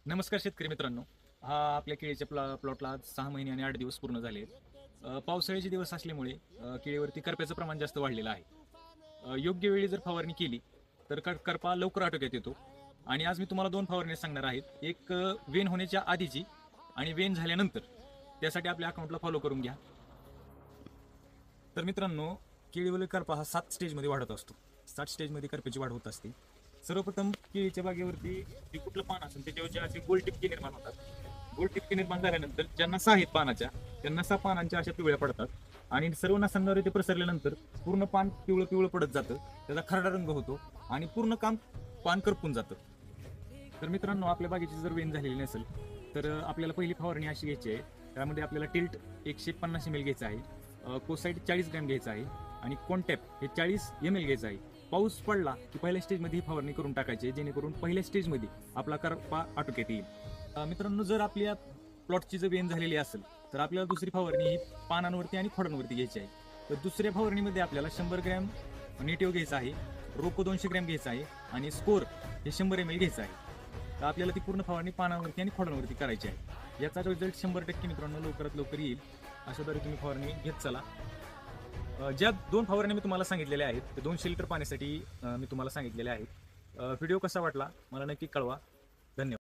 नमस्कार शेतकरी मित्रांनो. हा आपल्या केळीच्या प्लॉटला 6 महिने आणि 8 दिवस पूर्ण झाले आहेत. पावसाळ्याचे दिवस असल्यामुळे केळीवरती करप्याचं प्रमाण जास्त वाढलेलं आहे. योग्य वेळी जर फवारणी केली तर करपा लवकर आटोक्यात येतो. आणि आज मी तुम्हाला 2 फवारणी सांगणार आहेत. एक वेन होण्याच्या आधीची आणि वेन झाल्यानंतर. त्यासाठी आपल्या अकाउंटला फॉलो करून घ्या. तर मित्रांनो, केळीवरील करपा हा 7 स्टेजमध्ये वाढत असतो. 7 स्टेजमध्ये करप्याची वाढ होत असते. सर्वप्रथम केळीच्या बागेवरती जे कुठलं पान असेल त्याच्यावर जे असे गोल टिपके निर्माण होतात. गोल टिपके निर्माण झाल्यानंतर ज्या नसा आहेत पानाच्या, त्या नसा पानांच्या अशा पिवळ्या पडतात. आणि सर्व नसांवर ते प्रसरल्यानंतर पूर्ण पान पिवळं पिवळं पडत जातं. त्याचा खरडा रंग होतो आणि पूर्ण पान करपून जातं. तर मित्रांनो, आपल्या बागेची जर वेन झालेली नसेल तर आपल्याला पहिली फवारणी अशी घ्यायची आहे. त्यामध्ये आपल्याला टिल्ट 150 ml घ्यायचं आहे, कोसाईड 40 ग्रॅम घ्यायचं आहे आणि कॉन्टॅप हे 40 ml घ्यायचं आहे. पाऊस पडला की पहिल्या स्टेजमध्ये ही फवारणी करून टाकायची, जेणेकरून पहिल्या स्टेजमध्ये आपला करपा आटोक्यात येईल. मित्रांनो, जर आपल्या प्लॉटची जर वेन झालेली असेल तर आपल्याला दुसरी फवारणी ही पानांवरती आणि खोडांवरती घ्यायची आहे. तर दुसऱ्या फवारणीमध्ये आपल्याला 100 ग्रॅम नेटिव्ह घ्यायचा आहे, रोको 200 ग्रॅम घ्यायचा आहे आणि स्कोर हे 100 ml घ्यायचं आहे. तर आपल्याला ती पूर्ण फवारणी पानांवरती आणि खोडांवरती करायची आहे. याचा रिझल्ट 100% मित्रांनो लवकरात लवकर येईल. अशा द्वारे तुम्ही फवारणी घेत चला. ज्या 2 फवारण्या मी तुम्हाला सांगितलेल्या आहेत ते 200 लिटर पाण्यासाठी मी तुम्हाला सांगितलेल्या आहेत. व्हिडिओ कसा वाटला मला नक्की कळवा. धन्यवाद.